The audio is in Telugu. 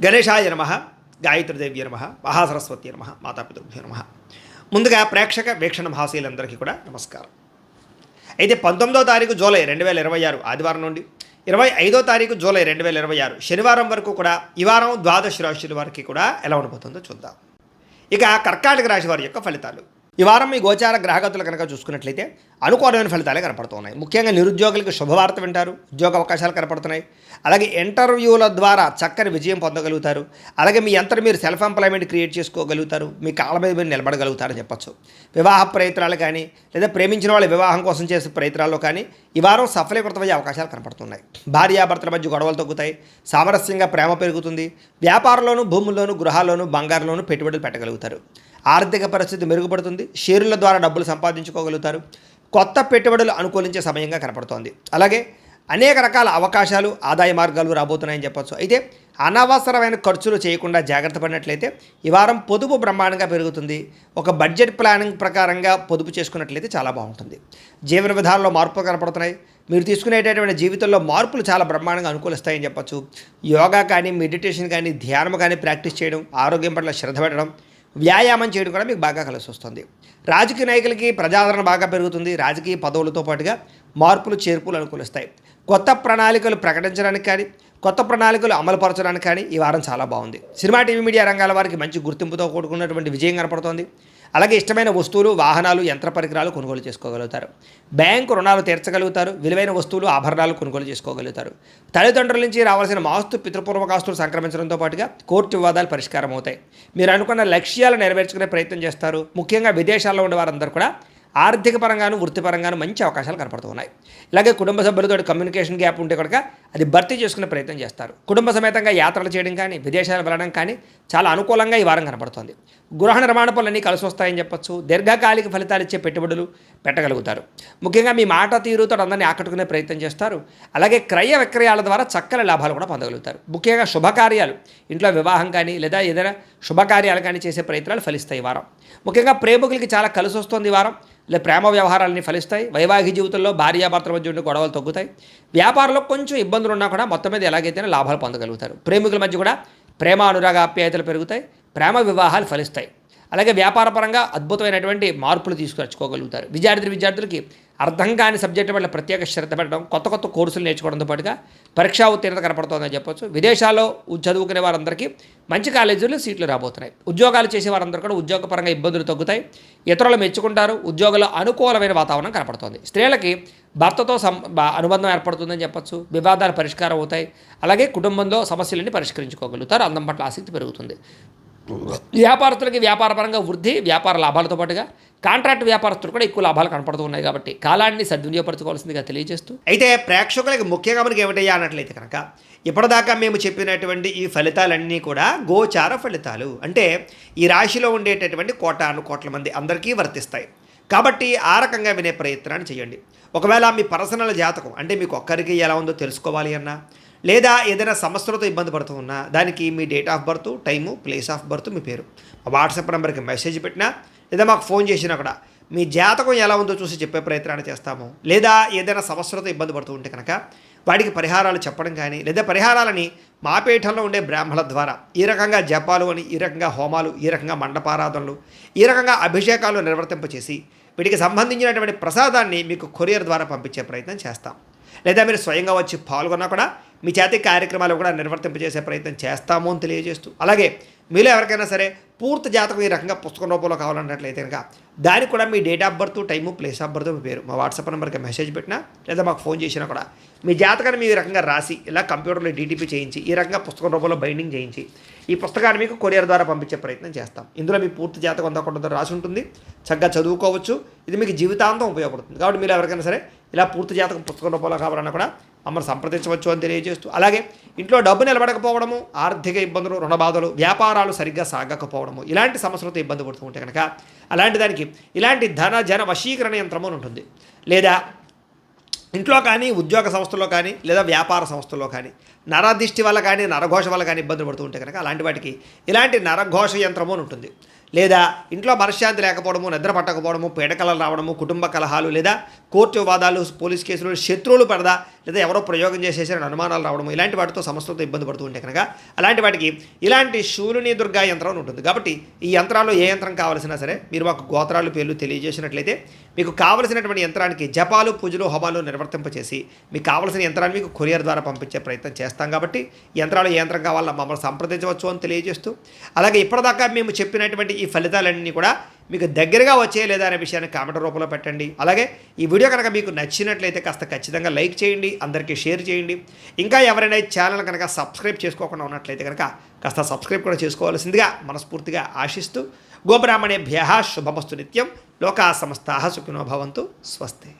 గణేశాయ నమః, గాయత్రీదేవ్య నమః, మహాసరస్వతి నమః, మాతాపితృభ్యో నమః. ముందుగా ప్రేక్షక వీక్షణ మహాశీలందరికీ కూడా నమస్కారం. అయితే 19వ తారీఖు జూలై 2026 ఆదివారం నుండి 25వ తారీఖు జూలై 2026 శనివారం వరకు కూడా ఈ వారం ద్వాదశ రాశుల వారికి కూడా ఎలా ఉండబోతుందో చూద్దాం. ఇక కర్కాటక రాశి వారి యొక్క ఫలితాలు. ఈ వారం మీ గోచార గ్రహగతులు కనుక చూసుకున్నట్లయితే అనుకూలమైన ఫలితాలే కనపడుతున్నాయి. ముఖ్యంగా నిరుద్యోగులకు శుభవార్త వింటారు, ఉద్యోగ అవకాశాలు కనపడుతున్నాయి. అలాగే ఇంటర్వ్యూల ద్వారా చక్కని విజయం పొందగలుగుతారు. అలాగే మీ అంతటి మీరు సెల్ఫ్ ఎంప్లాయ్మెంట్ క్రియేట్ చేసుకోగలుగుతారు, మీ కాళ్ళ మీద మీరు నిలబడగలుగుతారని చెప్పచ్చు. వివాహ ప్రయత్నాలు కానీ లేదా ప్రేమించిన వాళ్ళ వివాహం కోసం చేసే ప్రయత్నాల్లో కానీ ఈ వారం సఫలీకృతమయ్యే అవకాశాలు కనపడుతున్నాయి. భార్యాభర్తల మధ్య గొడవలు తగ్గుతాయి, సామరస్యంగా ప్రేమ పెరుగుతుంది. వ్యాపారంలోనూ, భూముల్లోనూ, గృహాల్లోనూ, బంగారంలోనూ పెట్టుబడులు పెట్టగలుగుతారు. ఆర్థిక పరిస్థితి మెరుగుపడుతుంది. షేర్ల ద్వారా డబ్బులు సంపాదించుకోగలుగుతారు. కొత్త పెట్టుబడులు అనుకూలించే సమయంగా కనపడుతోంది. అలాగే అనేక రకాల అవకాశాలు, ఆదాయ మార్గాలు రాబోతున్నాయని చెప్పచ్చు. అయితే అనవసరమైన ఖర్చులు చేయకుండా జాగ్రత్త పడినట్లయితే ఈ వారం పొదుపు బ్రహ్మాండంగా పెరుగుతుంది. ఒక బడ్జెట్ ప్లానింగ్ ప్రకారంగా పొదుపు చేసుకున్నట్లయితే చాలా బాగుంటుంది. జీవన విధానంలో మార్పులు కనపడుతున్నాయి. మీరు తీసుకునేటటువంటి జీవితంలో మార్పులు చాలా బ్రహ్మాండంగా అనుకూలిస్తాయని చెప్పచ్చు. యోగా కానీ, మెడిటేషన్ కానీ, ధ్యానం కానీ ప్రాక్టీస్ చేయడం, ఆరోగ్యం పట్ల శ్రద్ధ పెట్టడం, వ్యాయామం చేయడం కూడా మీకు బాగా కలిసి వస్తుంది. రాజకీయ నాయకులకి ప్రజాదరణ బాగా పెరుగుతుంది. రాజకీయ పదవులతో పాటుగా మార్పులు, చేర్పులు అనుకూలిస్తాయి. కొత్త ప్రణాళికలు ప్రకటించడానికి కానీ, కొత్త ప్రణాళికలు అమలుపరచడానికి కానీ ఈ వారం చాలా బాగుంది. సినిమా, టీవీ, మీడియా రంగాల వారికి మంచి గుర్తింపుతో కూడుకున్నటువంటి విజయం కనపడుతోంది. అలాగే ఇష్టమైన వస్తువులు, వాహనాలు, యంత్ర పరికరాలు కొనుగోలు చేసుకోగలుగుతారు. బ్యాంకు రుణాలు తీర్చగలుగుతారు. విలువైన వస్తువులు, ఆభరణాలు కొనుగోలు చేసుకోగలుగుతారు. తల్లిదండ్రుల నుంచి రావాల్సిన ఆస్తు, పితృపూర్వక ఆస్తులు సంక్రమించడంతో పాటుగా కోర్టు వివాదాలు పరిష్కారం అవుతాయి. మీరు అనుకున్న లక్ష్యాలు నెరవేర్చుకునే ప్రయత్నం చేస్తారు. ముఖ్యంగా విదేశాల్లో ఉండే వారందరూ కూడా ఆర్థిక పరంగాను, వృత్తిపరంగాను మంచి అవకాశాలు కనపడుతున్నాయి. ఇలాగే కుటుంబ సభ్యులతో కమ్యూనికేషన్ గ్యాప్ ఉంటే కనుక అది భర్తీ చేసుకునే ప్రయత్నం చేస్తారు. కుటుంబ సమేతంగా యాత్రలు చేయడం కానీ, విదేశాలు వెళ్ళడం కానీ చాలా అనుకూలంగా ఈ వారం కనపడుతోంది. గృహ నిర్మాణ పనులన్నీ కలిసి వస్తాయని చెప్పచ్చు. దీర్ఘకాలిక ఫలితాలు ఇచ్చే పెట్టుబడులు పెట్టగలుగుతారు. ముఖ్యంగా మీ మాట తీరుతో అందరినీ ఆకట్టుకునే ప్రయత్నం చేస్తారు. అలాగే క్రయ విక్రయాల ద్వారా చక్కని లాభాలు కూడా పొందగలుగుతారు. ముఖ్యంగా శుభకార్యాలు, ఇంట్లో వివాహం కానీ లేదా ఏదైనా శుభకార్యాలు కానీ చేసే ప్రయత్నాలు ఫలిస్తాయి ఈ వారం. ముఖ్యంగా ప్రేమికులకి చాలా కలిసి వస్తుంది ఈ వారం. ఇలా ప్రేమ వ్యవహారాలన్నీ ఫలిస్తాయి. వైవాహిక జీవితంలో భార్యాభర్తల మధ్య ఉండే గొడవలు తగ్గుతాయి. వ్యాపారంలో కొంచెం ఇబ్బందులు ఉన్నా కూడా మొత్తం మీద ఎలాగైతేనే లాభాలు పొందగలుగుతారు. ప్రేమికుల మధ్య కూడా ప్రేమ, అనురాగ, ఆప్యాయతలు పెరుగుతాయి. ప్రేమ వివాహాలు ఫలిస్తాయి. అలాగే వ్యాపారపరంగా అద్భుతమైనటువంటి మార్పులు తీసుకొచ్చుకోగలుగుతారు. విద్యార్థులకి అర్థం కాని సబ్జెక్టు వల్ల ప్రత్యేక శ్రద్ధ పెట్టడం, కొత్త కొత్త కోర్సులు నేర్చుకోవడంతో పాటుగా పరీక్షా ఉత్తీర్ణత కనపడుతుందని చెప్పొచ్చు. విదేశాల్లో చదువుకునే వారందరికీ మంచి కాలేజీల్లో సీట్లు రాబోతున్నాయి. ఉద్యోగాలు చేసే వారందరూ కూడా ఉద్యోగపరంగా ఇబ్బందులు తగ్గుతాయి. ఇతరులు మెచ్చుకుంటారు. ఉద్యోగంలో అనుకూలమైన వాతావరణం కనపడుతుంది. స్త్రీలకి భర్తతో అనుబంధం ఏర్పడుతుందని చెప్పొచ్చు. వివాదాలు పరిష్కారం అవుతాయి. అలాగే కుటుంబంలో సమస్యలన్నీ పరిష్కరించుకోగలుగుతారు. అందం పట్ల ఆసక్తి పెరుగుతుంది. వ్యాపారస్తులకి వ్యాపారపరంగా వృద్ధి, వ్యాపార లాభాలతో పాటుగా కాంట్రాక్ట్ వ్యాపారస్తులు కూడా ఎక్కువ లాభాలు కనపడుతూ ఉన్నాయి. కాబట్టి కాలాన్ని సద్వినియోగపరచుకోవాల్సిందిగా తెలియజేస్తూ, అయితే ప్రేక్షకులకి ముఖ్యంగా మనకి ఏమిటయ్యా అన్నట్లయితే కనుక ఇప్పటిదాకా మేము చెప్పినటువంటి ఈ ఫలితాలన్నీ కూడా గోచార ఫలితాలు. అంటే ఈ రాశిలో ఉండేటటువంటి కోట్ల మంది అందరికీ వర్తిస్తాయి. కాబట్టి ఆ రకంగా వినే ప్రయత్నాన్ని చేయండి. ఒకవేళ మీ పర్సనల్ జాతకం అంటే మీకు ఒక్కరికి ఎలా ఉందో తెలుసుకోవాలి అన్నా, లేదా ఏదైనా సమస్యలతో ఇబ్బంది పడుతూ ఉన్నా దానికి మీ date of birth, time, place of birth, మీ పేరు వాట్సాప్ నెంబర్కి మెసేజ్ పెట్టినా లేదా మాకు ఫోన్ చేసినా కూడా మీ జాతకం ఎలా ఉందో చూసి చెప్పే ప్రయత్నాన్ని చేస్తాము. లేదా ఏదైనా సమస్యలతో ఇబ్బంది పడుతూ ఉంటే కనుక వాటికి పరిహారాలు చెప్పడం కానీ, లేదా పరిహారాలని మా పీఠంలో ఉండే బ్రాహ్మణుల ద్వారా ఈ రకంగా జపాలు అని, ఈ రకంగా హోమాలు, ఈ రకంగా మండపారాధనలు, ఈ రకంగా అభిషేకాలు నిర్వర్తింపచేసి వీటికి సంబంధించినటువంటి ప్రసాదాన్ని మీకు కొరియర్ ద్వారా పంపించే ప్రయత్నం చేస్తాం. లేదా మీరు స్వయంగా వచ్చి పాల్గొన్నా కూడా మీ చేతి కార్యక్రమాలు కూడా నిర్వర్తింపజేసే ప్రయత్నం చేస్తాము అని తెలియజేస్తూ, అలాగే మీలో ఎవరికైనా సరే పూర్తి జాతకం ఈ రకంగా పుస్తకం రూపంలో కావాలన్నట్లయితే కనుక దానికి కూడా మీ date of birth, time, place of birth, మీ పేరు మా వాట్సాప్ నెంబర్కి మెసేజ్ పెట్టినా లేదా మాకు ఫోన్ చేసినా కూడా మీ జాతకాన్ని మీ రకంగా రాసి ఇలా కంప్యూటర్లో డీటీపీ చేయించి ఈ రకంగా పుస్తకం రూపంలో బైండింగ్ చేయించి ఈ పుస్తకాన్ని మీకు కొరియర్ ద్వారా పంపించే ప్రయత్నం చేస్తాం. ఇందులో మీ పూర్తి జాతకం అంతా రాసి ఉంటుంది. చక్కగా చదువుకోవచ్చు. ఇది మీకు జీవితాంతం ఉపయోగపడుతుంది. కాబట్టి మీరు ఎవరికైనా సరే ఇలా పూర్తి జాతకం పుస్తకం రూపంలో కావాలన్నా కూడా మమ్మల్ని సంప్రదించవచ్చు అని తెలియజేస్తూ, అలాగే ఇంట్లో డబ్బు నిలబడకపోవడము, ఆర్థిక ఇబ్బందులు, రుణబాధలు, వ్యాపారాలు సరిగ్గా సాగకపోవడము, ఇలాంటి సమస్యలతో ఇబ్బంది పడుతూ ఉంటే కనుక అలాంటి దానికి ఇలాంటి ధన జన వశీకరణ యంత్రము అని ఉంటుంది. లేదా ఇంట్లో కానీ, ఉద్యోగ సంస్థల్లో కానీ, లేదా వ్యాపార సంస్థల్లో కానీ నరదిష్టి వల్ల కానీ, నరఘోష వల్ల కానీ ఇబ్బంది పడుతూ ఉంటే కనుక అలాంటి వాటికి ఇలాంటి నరఘోష యంత్రము అని ఉంటుంది. లేదా ఇంట్లో మనశ్శాంతి లేకపోవడము, నిద్ర పట్టకపోవడము, పీడకలలు రావడము, కుటుంబ కలహాలు, లేదా కోర్టు వివాదాలు, పోలీస్ కేసులు, శత్రువులు పడదా, లేదా ఎవరో ప్రయోగం చేసేసారని అనుమానాలు రావడం ఇలాంటి వాటితో సమస్యలతో ఇబ్బంది పడుతూ ఉంటే కనుక అలాంటి వాటికి ఇలాంటి శూలిని దుర్గా యంత్రం అని ఉంటుంది. కాబట్టి ఈ యంత్రాల్లో ఏ యంత్రం కావాల్సినా సరే మీరు మాకు గోత్రాలు పేర్లు తెలియజేసినట్లయితే మీకు కావలసినటువంటి యంత్రానికి జపాలు పూజలు హోమాలు నిర్వర్తింపచేసి మీకు కావలసిన యంత్రాన్ని మీకు కొరియర్ ద్వారా పంపించే ప్రయత్నం చేస్తాం. కాబట్టి యంత్రాలు ఏ యంత్రం కావాలన్నా మమ్మల్ని సంప్రదించవచ్చు అని తెలియజేస్తూ, అలాగే ఇప్పటిదాకా మేము చెప్పినటువంటి ఈ ఫలితాలన్నీ కూడా మీకు దగ్గరగా వచ్చే లేదా అనే విషయాన్ని కామెంట్ రూపంలో పెట్టండి. అలాగే ఈ వీడియో కనుక మీకు నచ్చినట్లయితే కాస్త ఖచ్చితంగా లైక్ చేయండి, అందరికీ షేర్ చేయండి. ఇంకా ఎవరైనా ఈ ఛానల్ కనుక సబ్స్క్రైబ్ చేసుకోకుండా ఉన్నట్లయితే కనుక కాస్త సబ్స్క్రైబ్ కూడా చేసుకోవాల్సిందిగా మనస్ఫూర్తిగా ఆశిస్తూ, గోబ్రాహ్మణేభ్యః శుభమస్తు నిత్యం, లోకా సమస్తాః సుఖినో భవంతు, స్వస్తి.